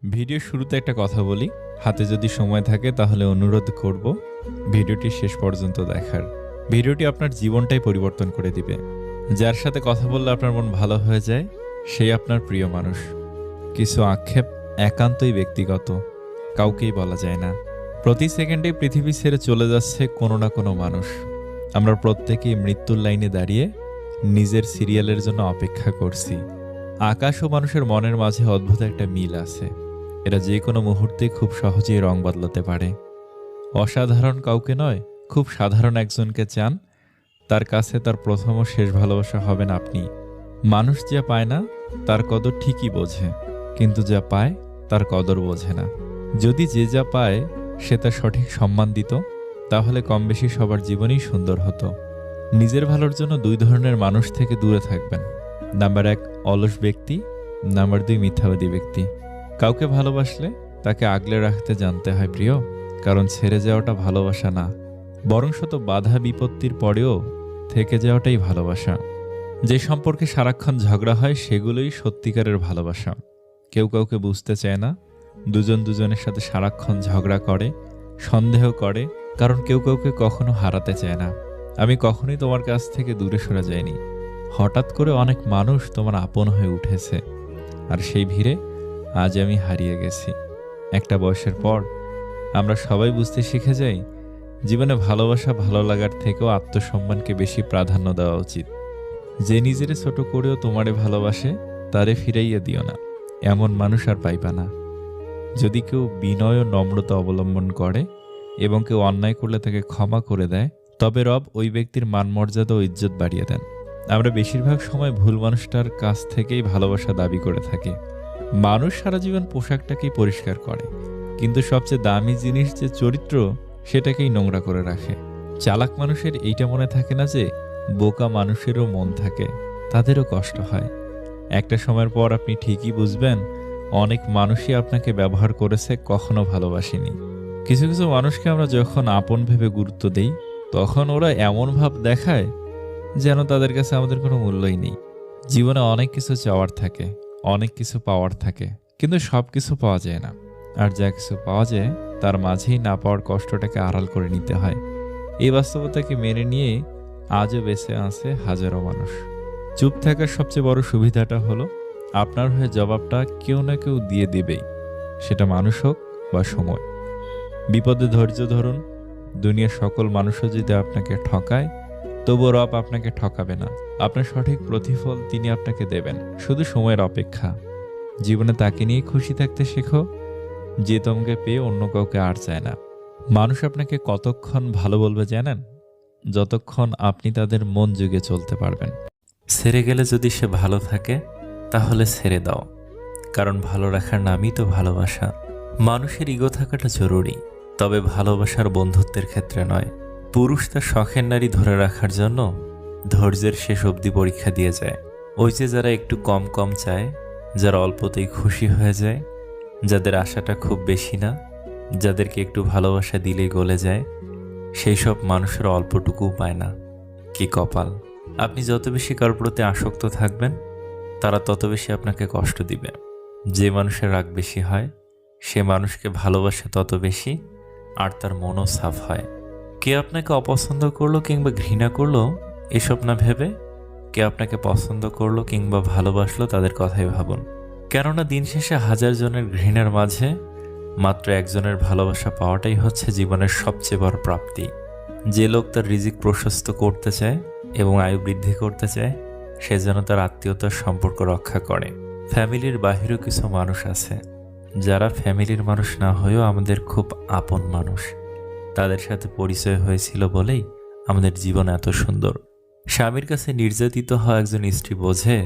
ভিডিওর শুরুতে একটা কথা বলি, হাতে যদি সময় থাকে তাহলে অনুরোধ করব ভিডিওটি শেষ পর্যন্ত দেখার। ভিডিওটি আপনার জীবনটাই পরিবর্তন করে দিবে। যার সাথে কথা বললে আপনার মন ভালো হয়ে যায়, সেই আপনার প্রিয় মানুষ। কিছু আক্ষেপ একান্তই ব্যক্তিগত, কাউকেই বলা যায় না। প্রতি সেকেন্ডে পৃথিবী ছেড়ে চলে যাচ্ছে কোনো না কোনো মানুষ। আমরা প্রত্যেকেই মৃত্যুর লাইনে দাঁড়িয়ে নিজের সিরিয়ালের জন্য অপেক্ষা করছি। আকাশ ও মানুষের মনের মাঝে অদ্ভুত একটা মিল আছে। এরা যে কোনো মুহূর্তে খুব সহজেই রং বদলাতে পারে। অসাধারণ কাউকে নয়, খুব সাধারণ একজনকে চান, তার কাছে তার প্রথম ও শেষ ভালোবাসা হবেন আপনি। মানুষ যা পায় না তার কদর ঠিকই বোঝে, কিন্তু যা পায় তার কদর বোঝে না। যদি যে যা পায় সে তার সঠিক সম্মান দিত, তাহলে কম বেশি সবার জীবনই সুন্দর হতো। নিজের ভালোর জন্য দুই ধরনের মানুষ থেকে দূরে থাকবেন। নাম্বার ১ অলস ব্যক্তি, নাম্বার ২ মিথ্যাবাদী ব্যক্তি। কাউকে ভালোবাসলে তাকে আগলে রাখতে জানতে হয় প্রিয়, কারণ ছেড়ে যাওয়াটা ভালোবাসা না, বরং শত বাধা বিপত্তির পরেও থেকে যাওয়াটাই ভালোবাসা। যে সম্পর্কে সারাক্ষণ ঝগড়া হয় সেগুলোই সত্যিকারের ভালোবাসা। কেউ কাউকে বুঝতে চায় না, দুজন দুজনের সাথে সারাক্ষণ ঝগড়া করে, সন্দেহ করে, কারণ কেউ কাউকে কখনো হারাতে চায় না। আমি কখনোই তোমার কাছ থেকে দূরে সরে যাইনি। হঠাৎ করে অনেক মানুষ তোমার আপন হয়ে উঠেছে, আর সেই ভিড়ে আজ আমি হারিয়ে গেছি। একটা বয়সের পর আমরা সবাই বুঝতে শিখে যাই, জীবনে ভালোবাসা ভালো লাগার থেকেও আত্মসম্মানকে বেশি প্রাধান্য দেওয়া উচিত। যে নিজেরে ছোট করেও তোমারে ভালোবাসে তারে ফিরাইয়া দিও না, এমন মানুষ আর পাইবা না। যদি কেউ বিনয় ও নম্রতা অবলম্বন করে এবং কেউ অন্যায় করলে তাকে ক্ষমা করে দেয়, তবে রব ওই ব্যক্তির মান মর্যাদা ও ইজ্জত বাড়িয়ে দেন। আমরা বেশিরভাগ সময় ভুল মানুষটার কাছ থেকেই ভালোবাসা দাবি করে থাকি। মানুষ সারা জীবন পোশাকটাকেই পরিষ্কার করে, কিন্তু সবচেয়ে দামি জিনিস যে চরিত্র, সেটাকেই নোংরা করে রাখে। চালাক মানুষের এইটা মনে থাকে না যে বোকা মানুষেরও মন থাকে, তাদেরও কষ্ট হয়। একটা সময়ের পর আপনি ঠিকই বুঝবেন, অনেক মানুষই আপনাকে ব্যবহার করেছে, কখনো ভালোবাসেনি। কিছু কিছু মানুষকে আমরা যখন আপন ভেবে গুরুত্ব দেই, তখন ওরা এমন ভাব দেখায় যেন তাদের কাছে আমাদের কোনো মূল্যই নেই। জীবনে অনেক কিছু চাওয়ার থাকে, অনেক কিছু পাওয়ার থাকে, কিন্তু সব কিছু পাওয়া যায় না। আর যা কিছু পাওয়া যায় তার মাঝেই না পাওয়ার কষ্টটাকে আড়াল করে নিতে হয়। এই বাস্তবতাকে মেনে নিয়ে আজও বেঁচে আছে হাজারো মানুষ। চুপ থাকার সবচেয়ে বড় সুবিধাটা হলো আপনার হয়ে জবাবটা কেউ না কেউ দিয়ে দেবেই, সেটা মানুষ হোক বা সময়। বিপদে ধৈর্য ধরুন। দুনিয়ার সকল মানুষও যদি আপনাকে ঠকায়, তবুও রব আপনাকে ঠকাবে না। আপনার সঠিক প্রতিফল তিনি আপনাকে দেবেন, শুধু সময়ের অপেক্ষা। জীবনে তাকে নিয়ে খুশি থাকতে শেখো যে তোমাকে পেয়ে অন্য কাউকে আর চায় না। মানুষ আপনাকে কতক্ষণ ভালো বলবে জানেন? যতক্ষণ আপনি তাদের মন জুগে চলতে পারবেন। ছেড়ে গেলে যদি সে ভালো থাকে তাহলে ছেড়ে দাও, কারণ ভালো রাখার নামই তো ভালোবাসা। মানুষের ইগো থাকাটা জরুরি, তবে ভালোবাসার বন্ধুত্বের ক্ষেত্রে নয়। পুরুষ তার শখের নারী ধরে রাখার জন্য ধৈর্যের শেষ অবধি পরীক্ষা দিয়ে যায়। ওই যে যারা একটু কম কম চায়, যারা অল্পতেই খুশি হয়ে যায়, যাদের আশাটা খুব বেশি না, যাদেরকে একটু ভালোবাসা দিলেই গলে যায়, সেই সব মানুষের অল্পটুকুও পায় না। কি কপাল! আপনি যত বেশি কারোর প্রতি আসক্ত থাকবেন, তারা তত বেশি আপনাকে কষ্ট দিবে। যে মানুষের রাগ বেশি হয়, সে মানুষকে ভালোবাসে তত বেশি, আর তার মনও সাফ হয়। কে আপনাকে অপছন্দ করলো কিংবা ঘৃণা করলো এসব না ভেবে, কে আপনাকে পছন্দ করলো কিংবা ভালোবাসলো তাদের কথাই ভাবুন। কেননা দিন শেষে হাজার জনের ঘৃণার মাঝে মাত্র একজনের ভালোবাসা পাওয়াটাই হচ্ছে জীবনের সবচেয়ে বড় প্রাপ্তি। যে লোক তার রিজিক প্রশস্ত করতে চায় এবং আয়ু বৃদ্ধি করতে চায়, সে যেন তার আত্মীয়তার সম্পর্ক রক্ষা করে। ফ্যামিলির বাহিরেও কিছু মানুষ আছে যারা ফ্যামিলির মানুষ না হয়েও আমাদের খুব আপন মানুষ। তাদের সাথে পরিচয় হয়েছিল বলেই আমাদের জীবন এত সুন্দর। স্বামীর কাছে নির্যাতিত হওয়া একজন স্ত্রী বোঝে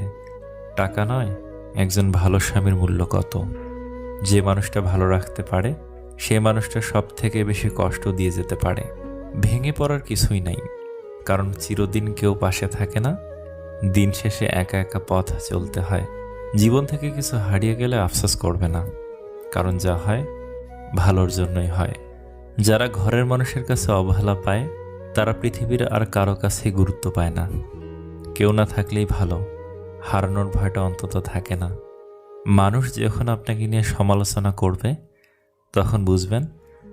টাকা নয়, একজন ভালো স্বামীর মূল্য কত। যে মানুষটা ভালো রাখতে পারে, সে মানুষটা সব থেকে বেশি কষ্ট দিয়ে যেতে পারে। ভেঙে পড়ার কিছুই নাই, কারণ চিরদিন কেউ পাশে থাকে না। দিন শেষে একা একা পথ চলতে হয়। জীবন থেকে কিছু হারিয়ে গেলে আফসোস করবে না, কারণ যা হয় ভালোর জন্যই হয়। যারা ঘরের মানুষের কাছে অবহেলা পায়, তারা পৃথিবীর আর কারো কাছেই গুরুত্ব পায় না। কেউ না থাকলেই ভালো, হারানোর ভয়টা অন্তত থাকে না। মানুষ যখন আপনাকে নিয়ে সমালোচনা করবে তখন বুঝবেন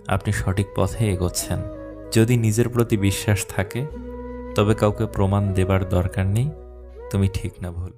আপনি সঠিক পথে এগোচ্ছেন। যদি নিজের প্রতি বিশ্বাস থাকে তবে কাউকে প্রমাণ দেবার দরকার নেই তুমি ঠিক না ভুল।